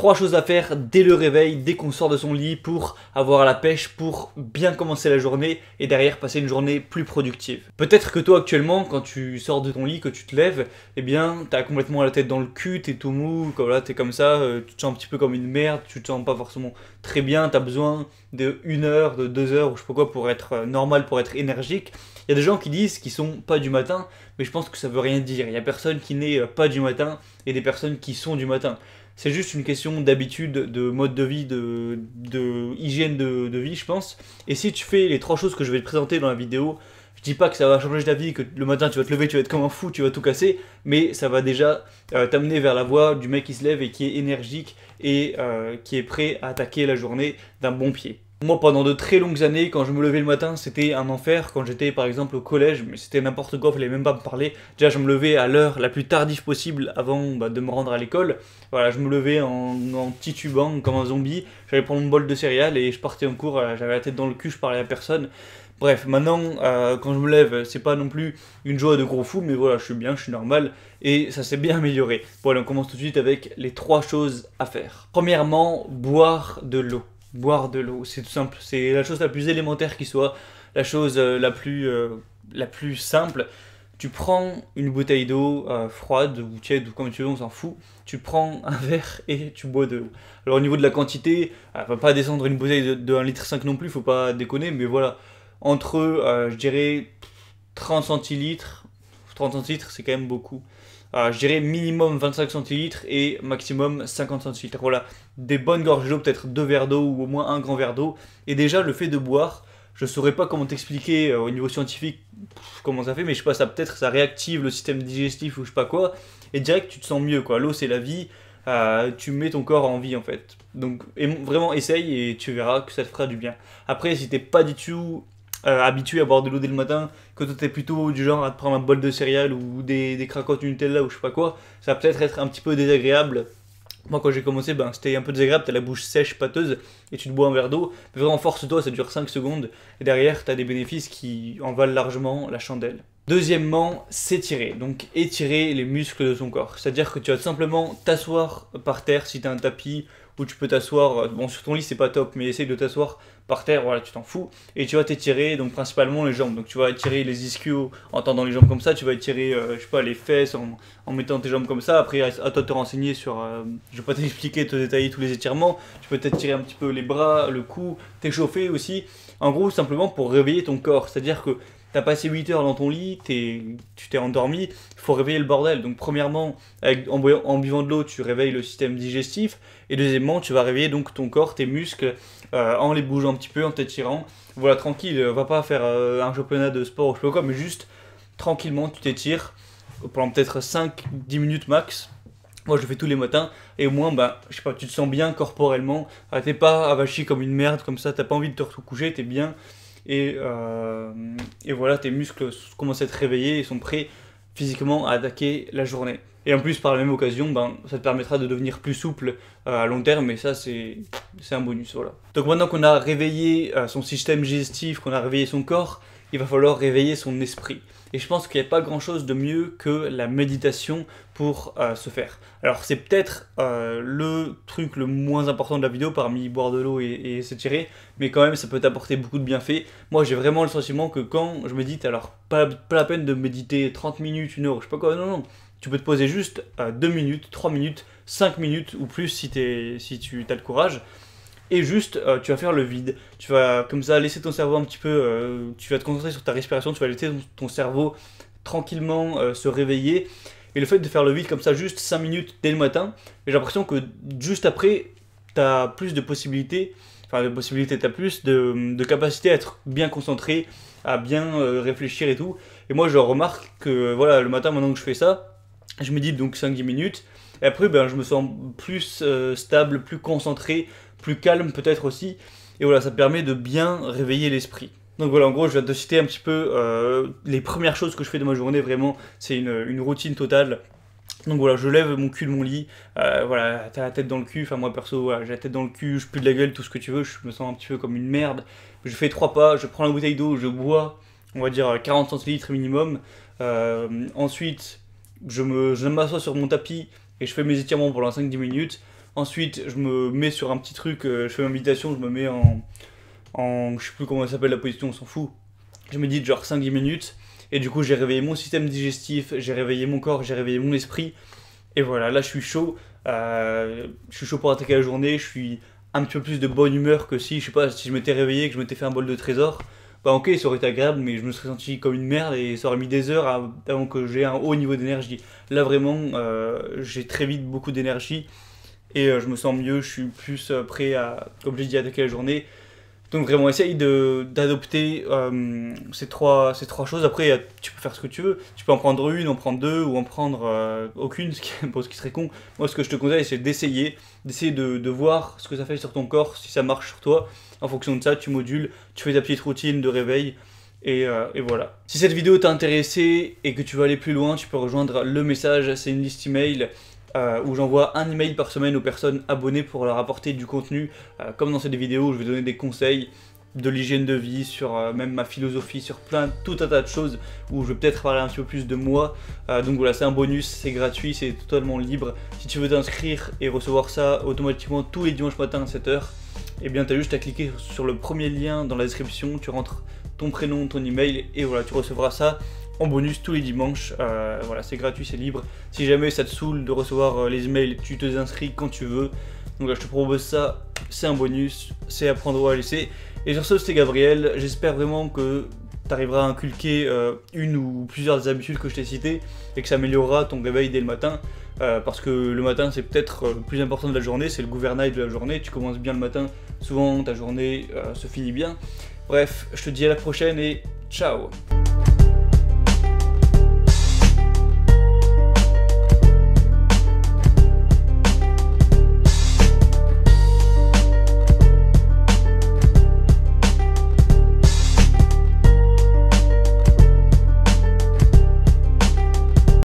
3 choses à faire dès le réveil, dès qu'on sort de son lit pour avoir la pêche, pour bien commencer la journée et derrière passer une journée plus productive. Peut-être que toi actuellement, quand tu sors de ton lit, que tu te lèves, eh bien t'as complètement la tête dans le cul, t'es tout mou, voilà, t'es comme ça, tu te sens un petit peu comme une merde, tu te sens pas forcément très bien, t'as besoin de 1 heure, de 2 heures ou je sais pas quoi pour être normal, pour être énergique. Il y a des gens qui disent qu'ils sont pas du matin, mais je pense que ça veut rien dire. Il y a personne qui n'est pas du matin et des personnes qui sont du matin. C'est juste une question d'habitude, de mode de vie, de hygiène de vie, je pense. Et si tu fais les 3 choses que je vais te présenter dans la vidéo, je dis pas que ça va changer ta vie, que le matin tu vas te lever, tu vas être comme un fou, tu vas tout casser, mais ça va déjà t'amener vers la voie du mec qui se lève et qui est énergique et qui est prêt à attaquer la journée d'un bon pied. Moi, pendant de très longues années, quand je me levais le matin, c'était un enfer. Quand j'étais par exemple au collège, mais c'était n'importe quoi, fallait même pas me parler. Déjà, je me levais à l'heure la plus tardive possible avant de me rendre à l'école. Voilà, je me levais en titubant comme un zombie. J'allais prendre mon bol de céréales et je partais en cours. J'avais la tête dans le cul, je parlais à personne. Bref, maintenant, quand je me lève, c'est pas non plus une joie de gros fou, mais voilà, je suis bien, je suis normal, et ça s'est bien amélioré. Bon, allez, on commence tout de suite avec les 3 choses à faire. Premièrement, boire de l'eau. Boire de l'eau, c'est tout simple, c'est la chose la plus élémentaire qui soit, la chose la plus simple. Tu prends une bouteille d'eau froide ou tiède ou comme tu veux, on s'en fout. Tu prends un verre et tu bois de l'eau. Alors au niveau de la quantité, va pas descendre une bouteille de 1,5 litre non plus, faut pas déconner, mais voilà. Entre, je dirais, 30 centilitres, 30 centilitres c'est quand même beaucoup. Je dirais minimum 25 centilitres et maximum 50 centilitres. Voilà, des bonnes gorgées d'eau, peut-être 2 verres d'eau ou au moins un grand verre d'eau. Et déjà, le fait de boire, je saurais pas comment t'expliquer au niveau scientifique comment ça fait, mais je sais pas, ça réactive le système digestif ou je sais pas quoi. Et direct, tu te sens mieux, quoi. L'eau, c'est la vie. Tu mets ton corps en vie, en fait. Donc, vraiment, essaye et tu verras que ça te fera du bien. Après, si t'es pas du tout habitué à boire de l'eau dès le matin, que toi t'es plutôt du genre à te prendre un bol de céréales ou des cracottes Nutella ou je sais pas quoi, ça va peut-être être un petit peu désagréable. Moi quand j'ai commencé, c'était un peu désagréable, t'as la bouche sèche, pâteuse, et tu te bois un verre d'eau, mais vraiment force-toi, ça dure 5 secondes, et derrière t'as des bénéfices qui en valent largement la chandelle. Deuxièmement, s'étirer, donc étirer les muscles de ton corps, c'est-à-dire que tu vas simplement t'asseoir par terre si t'as un tapis, ou tu peux t'asseoir, bon sur ton lit c'est pas top, mais essaye de t'asseoir par terre, voilà, tu t'en fous, et tu vas t'étirer, donc principalement les jambes, donc tu vas étirer les ischios en tendant les jambes comme ça, tu vas étirer, je sais pas, les fesses en mettant tes jambes comme ça, après à toi de te renseigner sur, je vais pas t'expliquer, te détailler tous les étirements, tu peux t'étirer un petit peu les bras, le cou, t'échauffer aussi, en gros simplement pour réveiller ton corps, c'est-à-dire que t'as passé 8 heures dans ton lit, tu t'es endormi, il faut réveiller le bordel. Donc premièrement, en buvant de l'eau, tu réveilles le système digestif. Et deuxièmement, tu vas réveiller donc ton corps, tes muscles, en les bougeant un petit peu, en t'étirant. Voilà, tranquille, va pas faire un championnat de sport ou je sais pas quoi, mais juste tranquillement, tu t'étires pendant peut-être 5-10 minutes max. Moi je le fais tous les matins et au moins je sais pas, tu te sens bien corporellement, t'es pas avachi comme une merde comme ça, t'as pas envie de te recoucher, t'es bien. Et voilà, tes muscles commencent à être réveillés et sont prêts physiquement à attaquer la journée. Et en plus, par la même occasion, ça te permettra de devenir plus souple à long terme, et ça, c'est un bonus, voilà. Donc maintenant qu'on a réveillé son système digestif, qu'on a réveillé son corps, il va falloir réveiller son esprit. Et je pense qu'il n'y a pas grand chose de mieux que la méditation pour se faire. Alors c'est peut-être le truc le moins important de la vidéo parmi boire de l'eau et s'étirer, mais quand même ça peut t'apporter beaucoup de bienfaits. Moi j'ai vraiment le sentiment que quand je médite, alors pas la peine de méditer 30 minutes, 1 heure, je sais pas quoi, non. Tu peux te poser juste 2 minutes, 3 minutes, 5 minutes ou plus si tu as le courage. Et juste, tu vas faire le vide. Tu vas comme ça laisser ton cerveau un petit peu, tu vas te concentrer sur ta respiration, tu vas laisser ton cerveau tranquillement se réveiller. Et le fait de faire le vide comme ça, juste 5 minutes dès le matin, j'ai l'impression que juste après, tu as plus de possibilités, tu as plus de capacité à être bien concentré, à bien réfléchir et tout. Et moi, je remarque que voilà, le matin, maintenant que je fais ça, je médite donc 5-10 minutes. Et après, je me sens plus stable, plus concentré, plus calme peut-être aussi. Et voilà, ça permet de bien réveiller l'esprit. Donc voilà, en gros, je vais te citer un petit peu les premières choses que je fais de ma journée. Vraiment, c'est une routine totale. Donc voilà, je lève mon cul de mon lit. Voilà, t'as la tête dans le cul. Enfin, moi perso, voilà, j'ai la tête dans le cul, je pue de la gueule, tout ce que tu veux. Je me sens un petit peu comme une merde. Je fais 3 pas, je prends la bouteille d'eau, je bois, on va dire 40 centilitres minimum. Ensuite, je m'assois sur mon tapis et je fais mes étirements pendant 5-10 minutes. Ensuite, je me mets sur un petit truc, je fais ma méditation, je me mets je sais plus comment ça s'appelle la position, on s'en fout. Je médite genre 5-10 minutes, et du coup j'ai réveillé mon système digestif, j'ai réveillé mon corps, j'ai réveillé mon esprit, et voilà, là je suis chaud pour attaquer la journée, je suis un petit peu plus de bonne humeur que si, je sais pas, si je m'étais réveillé et que je m'étais fait un bol de trésor. Bah ok, ça aurait été agréable, mais je me serais senti comme une merde et ça aurait mis des heures avant que j'ai un haut niveau d'énergie. Là vraiment, j'ai très vite beaucoup d'énergie et je me sens mieux, je suis plus prêt à, comme j'ai dit, attaquer la journée. Donc vraiment, essaye d'adopter ces trois choses. Après, tu peux faire ce que tu veux. Tu peux en prendre une, en prendre deux ou en prendre aucune, ce qui serait con. Moi, ce que je te conseille, c'est d'essayer de voir ce que ça fait sur ton corps, si ça marche sur toi. En fonction de ça, tu modules, tu fais ta petite routine de réveil. Et voilà. Si cette vidéo t'a intéressé et que tu veux aller plus loin, tu peux rejoindre le message. C'est une liste email où j'envoie un email par semaine aux personnes abonnées pour leur apporter du contenu, comme dans cette vidéo où je vais donner des conseils de l'hygiène de vie, sur même ma philosophie, sur tout un tas de choses où je vais peut-être parler un petit peu plus de moi. Donc voilà, c'est un bonus, c'est gratuit, c'est totalement libre. Si tu veux t'inscrire et recevoir ça automatiquement tous les dimanches matins à 7h, et bien tu as juste à cliquer sur le premier lien dans la description, tu rentres ton prénom, ton email et voilà, tu recevras ça en bonus tous les dimanches. Voilà, c'est gratuit, c'est libre. Si jamais ça te saoule de recevoir les emails, tu te inscris quand tu veux. Donc là, je te propose ça, c'est un bonus, c'est à prendre ou à laisser. Et sur ce, c'était Gabriel. J'espère vraiment que tu arriveras à inculquer une ou plusieurs des habitudes que je t'ai citées et que ça améliorera ton réveil dès le matin. Parce que le matin, c'est peut-être le plus important de la journée, c'est le gouvernail de la journée. Tu commences bien le matin, souvent ta journée se finit bien. Bref, je te dis à la prochaine et ciao!